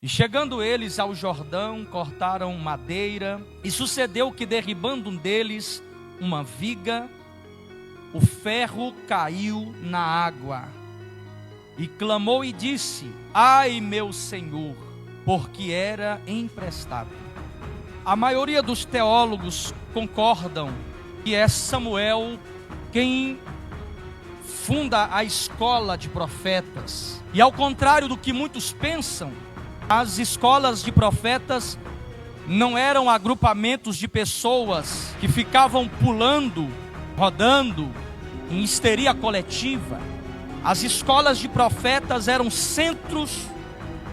E chegando eles ao Jordão, cortaram madeira, e sucedeu que, derribando um deles uma viga, o ferro caiu na água. E clamou e disse: ai, meu Senhor, porque era emprestado. A maioria dos teólogos concordam que é Samuel quem funda a escola de profetas. E ao contrário do que muitos pensam, as escolas de profetas não eram agrupamentos de pessoas que ficavam pulando, rodando, em histeria coletiva. As escolas de profetas eram centros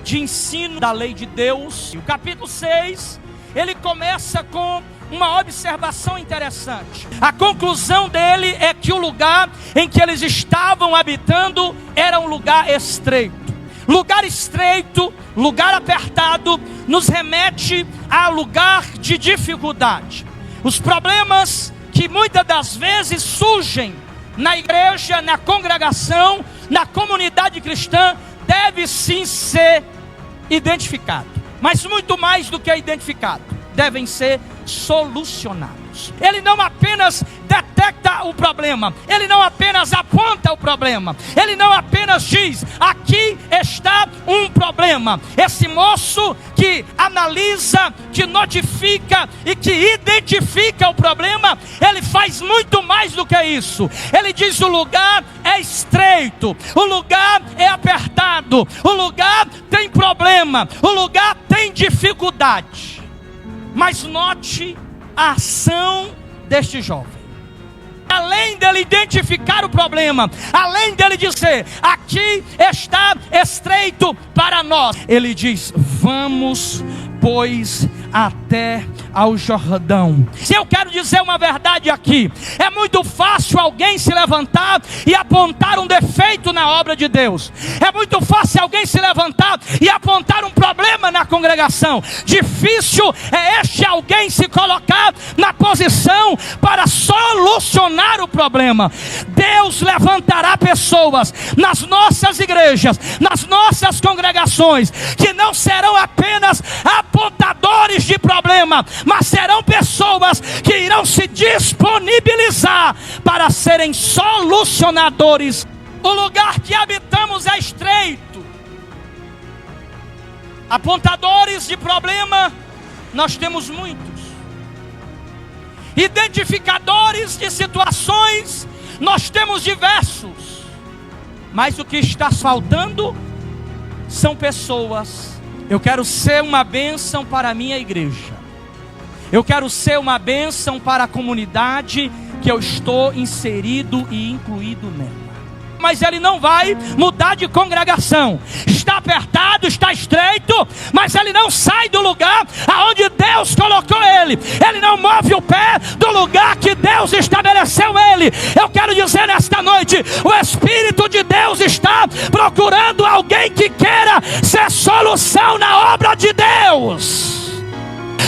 de ensino da lei de Deus. E o capítulo 6, ele começa com uma observação interessante. A conclusão dele é que o lugar em que eles estavam habitando era um lugar estreito. Lugar estreito, lugar apertado, nos remete a lugar de dificuldade. Os problemas que muitas das vezes surgem na igreja, na congregação, na comunidade cristã, deve sim ser identificado. Mas muito mais do que identificado, devem ser solucionados. Ele não apenas detecta o problema, ele não apenas aponta o problema, ele não apenas diz: aqui está um problema. Esse moço que analisa, que notifica e que identifica o problema, ele faz muito mais do que isso. Ele diz: o lugar é estreito, o lugar é apertado, o lugar tem problema, o lugar tem dificuldade. Mas note a ação deste jovem. Além dele identificar o problema, além dele dizer: aqui está estreito para nós, ele diz: vamos, pois, até ao Jordão. Se eu quero dizer uma verdade aqui, é muito fácil alguém se levantar e apontar um defeito na obra de Deus. É muito fácil alguém se levantar e apontar um problema na congregação. Difícil é este alguém se colocar na posição para solucionar o problema. Deus levantará pessoas nas nossas igrejas, nas nossas congregações, que não serão apenas apontadores de problema, mas serão pessoas que irão se disponibilizar para serem solucionadores. O lugar que habitamos é estreito. Apontadores de problema nós temos muitos. Identificadores de situações nós temos diversos. Mas o que está faltando são pessoas. Eu quero ser uma bênção para a minha igreja. Eu quero ser uma bênção para a comunidade que eu estou inserido e incluído nela. Mas ele não vai mudar de congregação. Está apertado, está estreito, mas ele não sai do lugar aonde Deus colocou ele. Ele não move o pé do lugar que Deus estabeleceu ele. Eu quero dizer nesta noite: o Espírito de Deus está procurando alguém que queira ser solução na obra de Deus.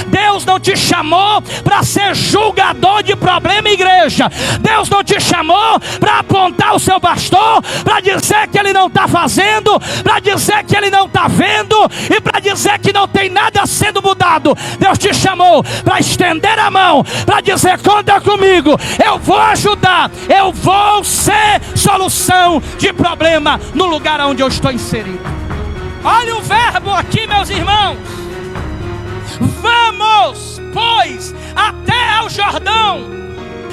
Deus não te chamou para ser julgador de problema, igreja. Deus não te chamou para apontar o seu pastor, para dizer que ele não está fazendo, para dizer que ele não está vendo e para dizer que não tem nada sendo mudado. Deus te chamou para estender a mão, para dizer: conta comigo, eu vou ajudar, eu vou ser solução de problema no lugar onde eu estou inserido. Olha o verbo aqui, meus irmãos. Vamos, pois, até ao Jordão.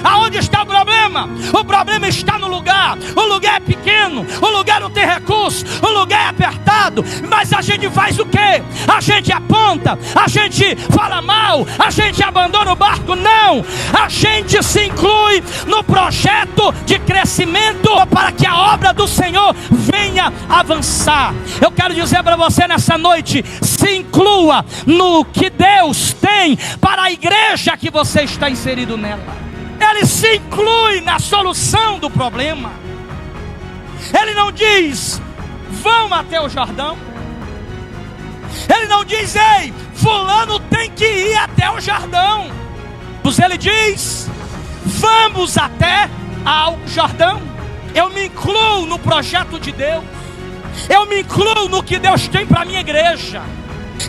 Aonde está o problema? O problema está no lugar. O lugar é pequeno, o lugar não tem recurso, o lugar é apertado. Mas a gente faz o quê? A gente aponta, a gente fala mal, a gente abandona o barco? Não, a gente se inclui no projeto de crescimento para que a obra do Senhor venha avançar. Eu quero dizer para você nessa noite: se inclua no que Deus tem para a igreja que você está inserido nela. Ele se inclui na solução do problema. Ele não diz: vão até o Jordão. Ele não diz: ei, fulano tem que ir até o Jordão. Mas ele diz: vamos até ao Jordão. Eu me incluo no projeto de Deus. Eu me incluo no que Deus tem para a minha igreja.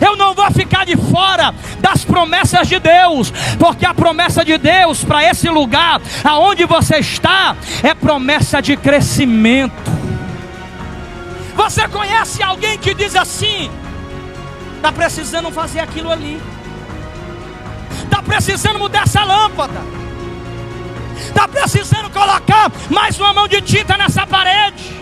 Eu não vou ficar de fora das promessas de Deus, porque a promessa de Deus para esse lugar aonde você está é promessa de crescimento. Você conhece alguém que diz assim: está precisando fazer aquilo ali, está precisando mudar essa lâmpada, está precisando colocar mais uma mão de tinta nessa parede?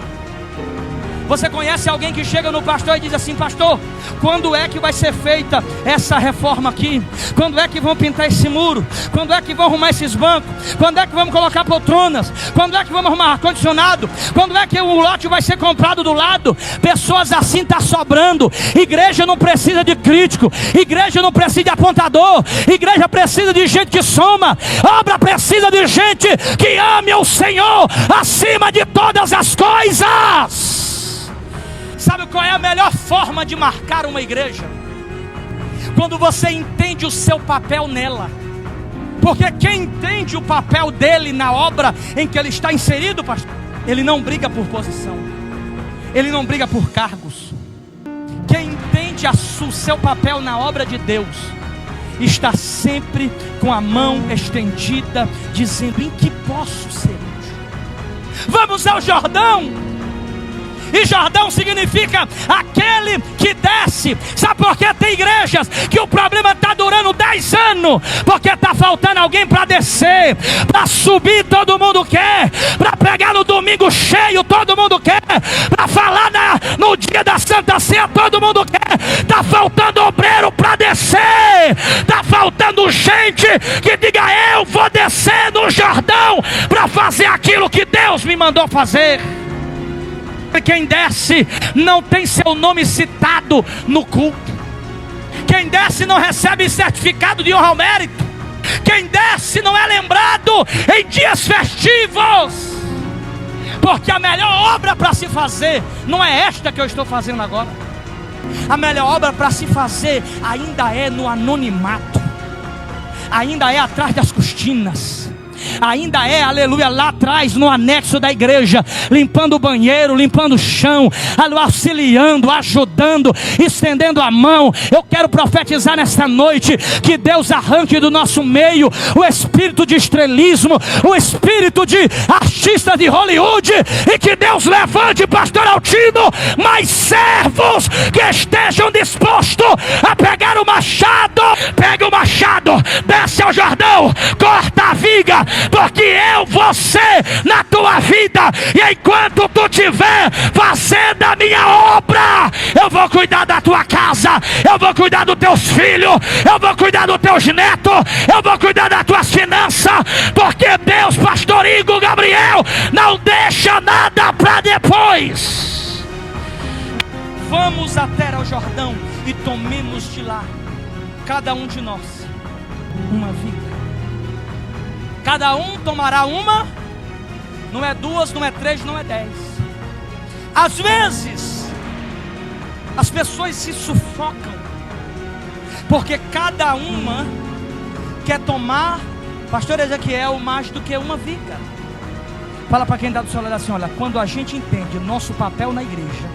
Você conhece alguém que chega no pastor e diz assim: pastor, quando é que vai ser feita essa reforma aqui? Quando é que vão pintar esse muro? Quando é que vão arrumar esses bancos? Quando é que vamos colocar poltronas? Quando é que vamos arrumar ar-condicionado? Quando é que o lote vai ser comprado do lado? Pessoas assim está sobrando. Igreja não precisa de crítico, igreja não precisa de apontador, igreja precisa de gente que soma, obra precisa de gente que ame o Senhor acima de todas as coisas. Sabe qual é a melhor forma de marcar uma igreja? Quando você entende o seu papel nela. Porque quem entende o papel dele na obra em que ele está inserido, pastor, ele não briga por posição, ele não briga por cargos. Quem entende o seu papel na obra de Deus está sempre com a mão estendida, dizendo: em que posso ser útil? Vamos ao Jordão. E Jordão significa aquele que desce. Sabe por que tem igrejas que o problema está durando 10 anos? Porque está faltando alguém para descer. Para subir todo mundo quer. Para pregar no domingo cheio todo mundo quer. Para falar no dia da Santa Ceia todo mundo quer. Está faltando obreiro para descer. Está faltando gente que diga: eu vou descer no Jordão para fazer aquilo que Deus me mandou fazer. Quem desce não tem seu nome citado no culto. Quem desce não recebe certificado de honra ao mérito. Quem desce não é lembrado em dias festivos. Porque a melhor obra para se fazer não é esta que eu estou fazendo agora. A melhor obra para se fazer ainda é no anonimato, ainda é atrás das cortinas, ainda é, aleluia, lá atrás no anexo da igreja, limpando o banheiro, limpando o chão, auxiliando, ajudando, estendendo a mão. Eu quero profetizar nesta noite que Deus arranque do nosso meio o espírito de estrelismo, o espírito de artista de Hollywood, e que Deus levante, pastor Altino, mais servos que estejam dispostos a pegar o machado. Pega o machado, desce ao Jordão, corta a viga, porque eu vou ser na tua vida, e enquanto tu estiver fazendo a minha obra, eu vou cuidar da tua casa, eu vou cuidar dos teus filhos, eu vou cuidar dos teus netos, eu vou cuidar das tuas finanças, porque Deus, pastor Igor Gabriel, não deixa nada para depois. Vamos até ao Jordão e tomemos de lá, cada um de nós, uma viga. Cada um tomará uma, não é 2, não é 3, não é 10. Às vezes as pessoas se sufocam, porque cada uma quer tomar, pastor Ezequiel, mais do que uma viga. Fala para quem está do seu lado assim: olha, quando a gente entende o nosso papel na igreja,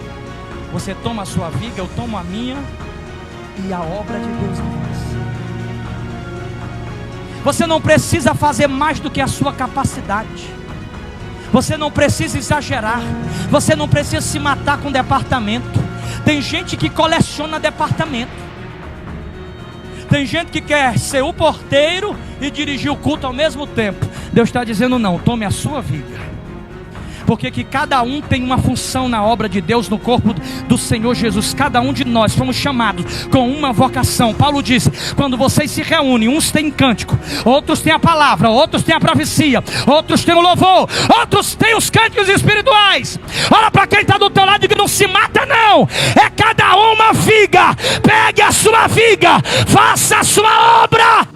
você toma a sua viga, eu tomo a minha, e a obra de Deus em nós. Você não precisa fazer mais do que a sua capacidade. Você não precisa exagerar. Você não precisa se matar com departamento. Tem gente que coleciona departamento. Tem gente que quer ser o porteiro e dirigir o culto ao mesmo tempo. Deus está dizendo: não, tome a sua viga. Porque que cada um tem uma função na obra de Deus, no corpo do Senhor Jesus. Cada um de nós fomos chamados com uma vocação. Paulo disse: quando vocês se reúnem, uns têm cântico, outros têm a palavra, outros têm a profecia, outros têm o louvor, outros têm os cânticos espirituais. Olha para quem está do teu lado e diga: não se mata não, é cada uma viga. Pegue a sua viga, faça a sua obra.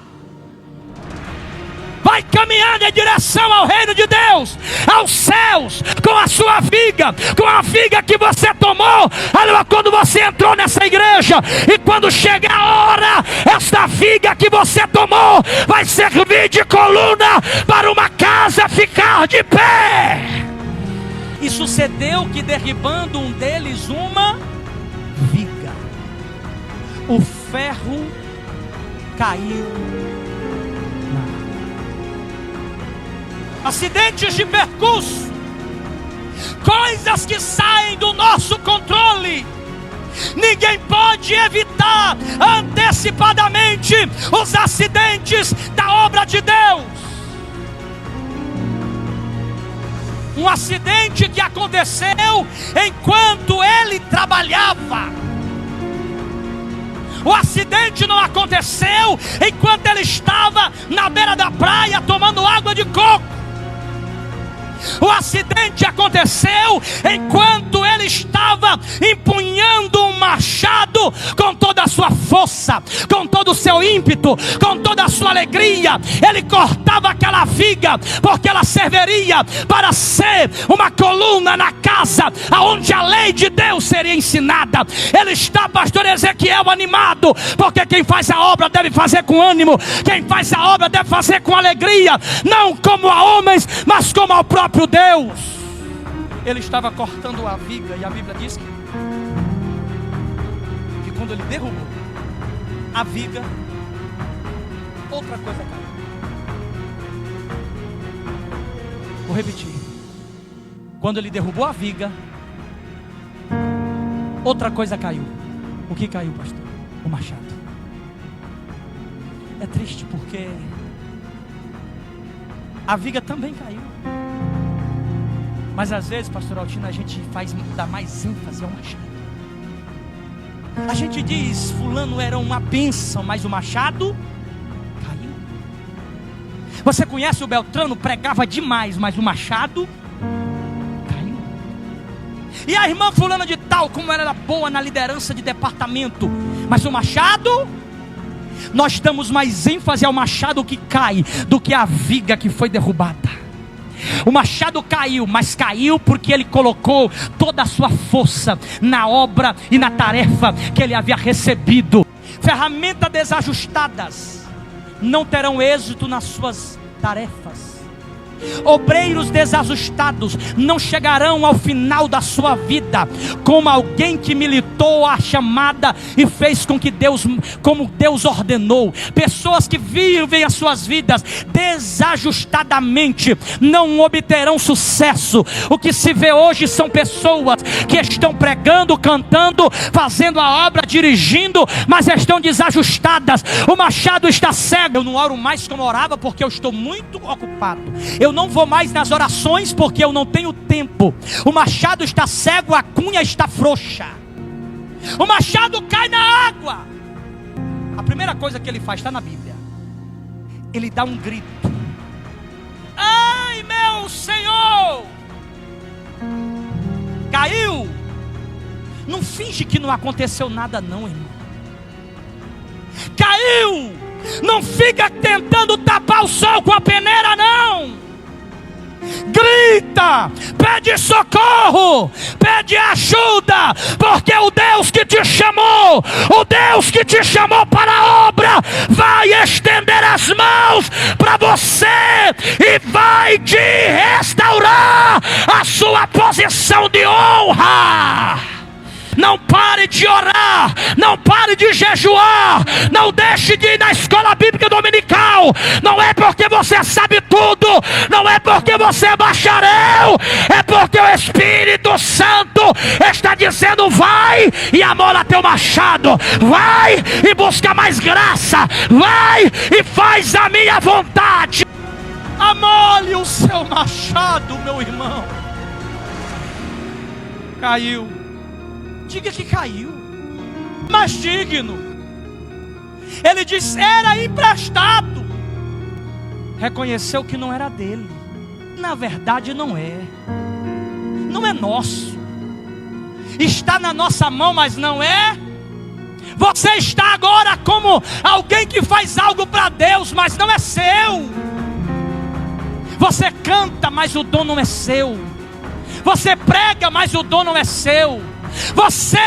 Vai caminhando em direção ao reino de Deus, aos céus, com a sua viga, com a viga que você tomou quando você entrou nessa igreja. E quando chegar a hora, esta viga que você tomou vai servir de coluna para uma casa ficar de pé. E sucedeu que, derribando um deles uma viga, o ferro caiu na água. Acidentes de percurso, coisas que saem do nosso controle. Ninguém pode evitar antecipadamente os acidentes da obra de Deus. Um acidente que aconteceu enquanto ele trabalhava. O acidente não aconteceu enquanto ele estava na beira da praia tomando água de coco. O acidente aconteceu enquanto ele estava empunhando um machado com toda a sua força, com todo o seu ímpeto, com toda a sua alegria. Ele cortava aquela viga, porque ela serviria para ser uma coluna na casa onde a lei de Deus seria ensinada. Ele está, pastor Ezequiel, animado, porque quem faz a obra deve fazer com ânimo. Quem faz a obra deve fazer com alegria, não como a homens, mas como ao próprio Deus. Ele estava cortando a viga, e a Bíblia diz que quando ele derrubou a viga, outra coisa caiu. Vou repetir. Quando ele derrubou a viga, outra coisa caiu. O que caiu, pastor? O machado. É triste porque a viga também caiu. Mas às vezes, pastor Altino, a gente dá mais ênfase ao machado. A gente diz, fulano era uma bênção, mas o machado caiu. Você conhece o Beltrano? Pregava demais, mas o machado caiu. E a irmã fulana de tal, como ela era boa na liderança de departamento, mas o machado... Nós damos mais ênfase ao machado que cai do que à viga que foi derrubada. O machado caiu, mas caiu porque ele colocou toda a sua força na obra e na tarefa que ele havia recebido. Ferramentas desajustadas não terão êxito nas suas tarefas. Obreiros desajustados não chegarão ao final da sua vida como alguém que militou a chamada e fez com que como Deus ordenou. Pessoas que vivem as suas vidas desajustadamente não obterão sucesso. O que se vê hoje são pessoas que estão pregando, cantando, fazendo a obra, dirigindo, mas estão desajustadas. O machado está cego. Eu não oro mais como orava porque eu estou muito ocupado. Eu não vou mais nas orações porque eu não tenho tempo. O machado está cego, a cunha está frouxa. O machado cai na água. A primeira coisa que ele faz está na Bíblia. Ele dá um grito: ai, meu Senhor! Caiu. Não finge que não aconteceu nada não, irmão. Caiu. Não fica tentando tapar o sol com a peneira não. Grita, pede socorro, pede ajuda, porque o Deus que te chamou, o Deus que te chamou para a obra, vai estender as mãos para você e vai te restaurar a sua posição de honra. Não pare de orar, não pare de jejuar, não deixe de ir na escola bíblica dominical. Não é porque você sabe tudo, não é porque você é bacharel, é porque o Espírito Santo está dizendo: vai e amola teu machado, vai e busca mais graça, vai e faz a minha vontade. Amole o seu machado, meu irmão. Caiu. Diga que caiu, mas digno. Ele disse: era emprestado. Reconheceu que não era dele. Na verdade não é. Não é nosso. Está na nossa mão, mas não é. Você está agora como alguém que faz algo para Deus, mas não é seu. Você canta, mas o dom não é seu. Você prega, mas o dom não é seu. Você,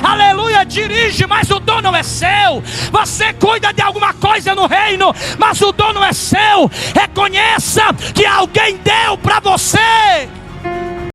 aleluia, dirige, mas o dom não é seu. Você cuida de alguma coisa no reino, mas o dom não é seu. Reconheça que alguém deu para você.